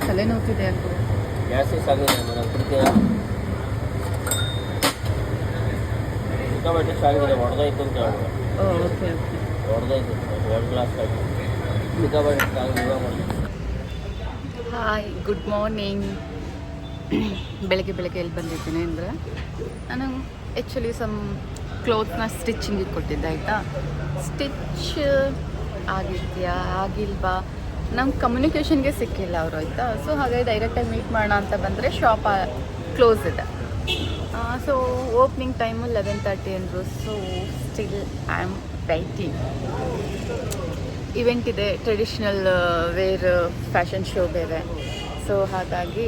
ತಲೆನೋವಿದೆ ಯಾಕೋ. ಗ್ಯಾಸಸ್ ಆಗಿದೆ ಮೇಡಮ್, ಕುಡಿತೀರಾ? ಸಿಕ್ಕಾಪಟ್ಟೆ ಆಗಿದೆ, ಹೊಡೆದೋಯ್ತು ಅಂತ ಹೇಳ್ಬೋದು. ಓಕೆ ಓಕೆ, ಹೊಡೆದೋಯ್ತು 2 ಗ್ಲಾಸ್ ಆಗಿ ಸಿಕ್ಕಾಪಟ್ಟೆ ಆಗಿ. Hi, good morning. ಬೆಳಗ್ಗೆ ಎಲ್ಲಿ ಬಂದಿದ್ದೀನಿ ಅಂದರೆ, ನಾನು ಆ್ಯಕ್ಚುಲಿ ಸಮ್ ಕ್ಲೋತ್ನ ಸ್ಟಿಚಿಂಗಿಗೆ ಕೊಟ್ಟಿದ್ದೆ, ಆಯಿತಾ. ಸ್ಟಿಚ್ ಆಗಿದೆಯಾ ಆಗಿಲ್ವಾ ನಮ್ಗೆ ಕಮ್ಯುನಿಕೇಷನ್ಗೆ ಸಿಕ್ಕಿಲ್ಲ ಅವರು, ಆಯಿತಾ. ಸೊ ಹಾಗಾಗಿ ಡೈರೆಕ್ಟಾಗಿ ಮೀಟ್ ಮಾಡೋಣ ಅಂತ ಬಂದರೆ ಶಾಪ್ ಕ್ಲೋಸ್ ಇದೆ. ಸೊ ಓಪ್ನಿಂಗ್ ಟೈಮು 11:30 ಅಂದರು. So still I am waiting. Event ಇದೆ, ಟ್ರೆಡಿಷ್ನಲ್ ವೇರ್ ಫ್ಯಾಷನ್ ಶೋ ಬೇರೆ. ಸೊ ಹಾಗಾಗಿ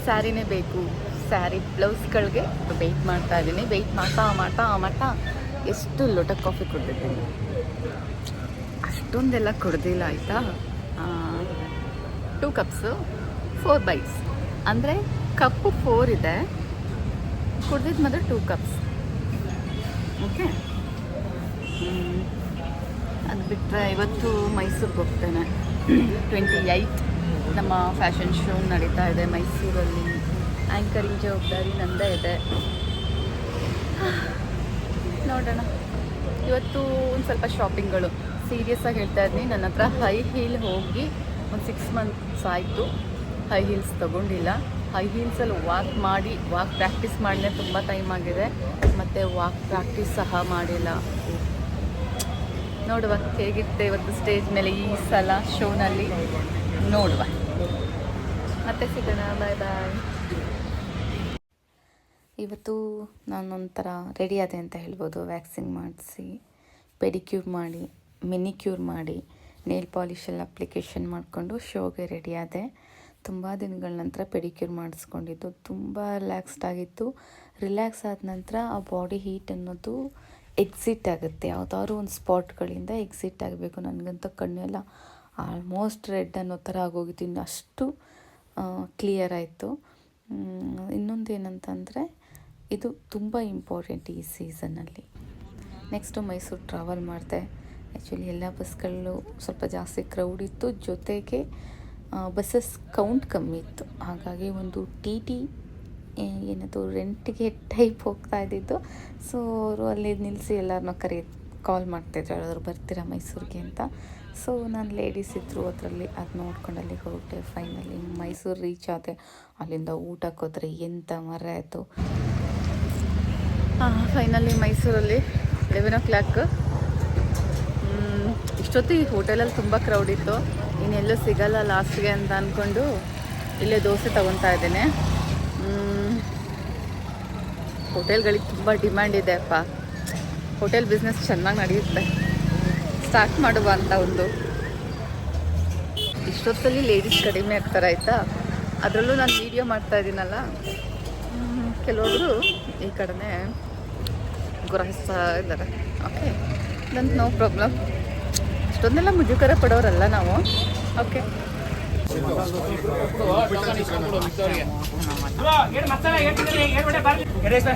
ಸ್ಯಾರಿನೇ ಬೇಕು. ಸ್ಯಾರಿ ಬ್ಲೌಸ್ಗಳಿಗೆ ವೆಯ್ಟ್ ಮಾಡ್ತಾ ಇದ್ದೀನಿ. ವೆಯ್ಟ್ ಮಾಡ್ತಾ ಎಷ್ಟು ಲೋಟ ಕಾಫಿ ಕುಡಿದಿದ್ದೀನಿ, ಅಷ್ಟೊಂದೆಲ್ಲ ಕುಡ್ದಿಲ್ಲ, ಆಯಿತಾ. 2 ಕಪ್ಸು 4 ಬೈಟ್ಸ್ ಅಂದರೆ ಕಪ್ಪು 4 ಇದೆ, ಕುಡ್ದಿದ್ದು ಮಾತ್ರ 2 ಕಪ್ಸ್. ಓಕೆ, ಅದು ಬಿಟ್ಟರೆ ಇವತ್ತು ಮೈಸೂರಿಗೆ ಹೋಗ್ತೇನೆ. 28 ನಮ್ಮ ಫ್ಯಾಷನ್ ಶೋ ನಡೀತಾ ಇದೆ ಮೈಸೂರಲ್ಲಿ. ಆ್ಯಂಕರಿಂಗ್ ಜವಾಬ್ದಾರಿ ನಂದೇ ಇದೆ. ನೋಡೋಣ. ಇವತ್ತು ಒಂದು ಸ್ವಲ್ಪ ಶಾಪಿಂಗ್ಗಳು. ಸೀರಿಯಸ್ಸಾಗಿ ಹೇಳ್ತಾ ಇದ್ದೀನಿ, ನನ್ನ ಹತ್ರ ಹೈ ಹೀಲ್ ಹೋಗಿ ಒಂದು 6 ಮಂತ್ಸ್ ಆಯಿತು. ಹೈ ಹೀಲ್ಸ್ ತೊಗೊಂಡಿಲ್ಲ. ಹೈ ಹೀಲ್ಸಲ್ಲಿ ವಾಕ್ ಪ್ರಾಕ್ಟೀಸ್ ಮಾಡಿದ್ರೆ ತುಂಬ ಟೈಮ್ ಆಗಿದೆ, ಮತ್ತು ವಾಕ್ ಪ್ರಾಕ್ಟೀಸ್ ಸಹ ಮಾಡಿಲ್ಲ. ನೋಡುವ ಹೇಗಿರುತ್ತೆ ಇವತ್ತು ಸ್ಟೇಜ್ ಮೇಲೆ ಈ ಸಲ ಶೋನಲ್ಲಿ, ನೋಡುವ. ಮತ್ತೆ ಸಿಗೋಣ, ಬಾಯ್ ಬಾಯ್. ಇವತ್ತು ನಾನೊಂಥರ ರೆಡಿ ಆದೆ ಅಂತ ಹೇಳ್ಬೋದು. ವ್ಯಾಕ್ಸಿಂಗ್ ಮಾಡಿಸಿ, ಪೆಡಿಕ್ಯೂರ್ ಮಾಡಿ, ಮಿನಿಕ್ಯೂರ್ ಮಾಡಿ, ನೇಲ್ ಪಾಲಿಶೆಲ್ಲ ಅಪ್ಲಿಕೇಶನ್ ಮಾಡಿಕೊಂಡು ಶೋಗೆ ರೆಡಿ ಆದೆ. ತುಂಬ ದಿನಗಳ ನಂತರ ಪೆಡಿಕ್ಯೂರ್ ಮಾಡಿಸ್ಕೊಂಡಿದ್ದು, ತುಂಬ ರಿಲ್ಯಾಕ್ಸ್ಡ್ ಆಗಿತ್ತು. ರಿಲ್ಯಾಕ್ಸ್ ಆದ ನಂತರ ಆ ಬಾಡಿ ಹೀಟ್ ಅನ್ನೋದು ಎಕ್ಸಿಟ್ ಆಗುತ್ತೆ. ಯಾವುದಾದ್ರು ಒಂದು ಸ್ಪಾಟ್ಗಳಿಂದ ಎಕ್ಸಿಟ್ ಆಗಬೇಕು. ನನಗಂತ ಕಣ್ಣೆಲ್ಲ ಆಲ್ಮೋಸ್ಟ್ ರೆಡ್ ಅನ್ನೋ ಥರ ಆಗೋಗಿತ್ತು, ಇನ್ನು ಅಷ್ಟು ಕ್ಲಿಯರ್ ಆಯಿತು. ಇನ್ನೊಂದು ಏನಂತಂದರೆ, ಇದು ತುಂಬ ಇಂಪಾರ್ಟೆಂಟ್ ಈ ಸೀಸನ್ನಲ್ಲಿ. ನೆಕ್ಸ್ಟು ಮೈಸೂರು ಟ್ರಾವೆಲ್ ಮಾಡಿದೆ. ಆ್ಯಕ್ಚುಲಿ ಎಲ್ಲ ಬಸ್ಗಳು ಸ್ವಲ್ಪ ಜಾಸ್ತಿ ಕ್ರೌಡ್ ಇತ್ತು, ಜೊತೆಗೆ ಬಸ್ಸಸ್ ಕೌಂಟ್ ಕಮ್ಮಿ ಇತ್ತು. ಹಾಗಾಗಿ ಒಂದು ಟಿ ಏನದು ರೆಂಟಿಗೆ ಟೈಪ್ ಹೋಗ್ತಾ ಇದ್ದಿದ್ದು. ಸೊ ಅವರು ಅಲ್ಲಿ ನಿಲ್ಲಿಸಿ ಎಲ್ಲರನ್ನ ಕಾಲ್ ಮಾಡ್ತಾಯಿದ್ರು, ಯಾರಾದರೂ ಬರ್ತೀರಾ ಮೈಸೂರಿಗೆ ಅಂತ. ಸೊ ನಾನು ಲೇಡೀಸ್ ಇದ್ದರು ಅದರಲ್ಲಿ, ಅದು ನೋಡ್ಕೊಂಡು ಅಲ್ಲಿಗೆ ಹೊರಟೆ. ಫೈನಲಿ ಮೈಸೂರು ರೀಚ್ ಆದೆ. ಅಲ್ಲಿಂದ ಊಟಕ್ಕೆ ಹೋದರೆ ಎಂಥ ಮರ ಆಯಿತು. ಫೈನಲಿ ಮೈಸೂರಲ್ಲಿ 11 o'clock. ಇಷ್ಟೊತ್ತಿಗೆ ಹೋಟೆಲಲ್ಲಿ ತುಂಬ ಕ್ರೌಡ್ ಇತ್ತು, ಇನ್ನೆಲ್ಲೂ ಸಿಗಲ್ಲ ಲಾಸ್ಟ್ಗೆ ಅಂತ ಅಂದ್ಕೊಂಡು ಇಲ್ಲೇ ದೋಸೆ ತೊಗೊತಾ ಇದ್ದೇನೆ. ಹೋಟೆಲ್ಗಳಿಗೆ ತುಂಬ ಡಿಮ್ಯಾಂಡ್ ಇದೆ ಅಪ್ಪ. ಹೋಟೆಲ್ ಬಿಸ್ನೆಸ್ ಚೆನ್ನಾಗಿ ನಡೆಯುತ್ತೆ, ಸ್ಟಾರ್ಟ್ ಮಾಡುವ ಅಂತ ಒಂದು. ಇಷ್ಟೊತ್ತಲ್ಲಿ ಲೇಡೀಸ್ ಕಡಿಮೆ ಇರ್ತಾರೆ, ಆಯಿತಾ. ಅದರಲ್ಲೂ ನಾನು ವೀಡಿಯೋ ಮಾಡ್ತಾ ಇದ್ದೀನಲ್ಲ, ಕೆಲವೊಬ್ಬರು ಈ ಕಡೆನೇ ಗುರಾಯಿಸ್ತಾ ಇದ್ದಾರೆ. ಓಕೆ, ನಂದು ನೋ ಪ್ರಾಬ್ಲಮ್. ಇಷ್ಟೊಂದೆಲ್ಲ ಮುಜುಗರ ಪಡೋರಲ್ಲ ನಾವು. Okay, rice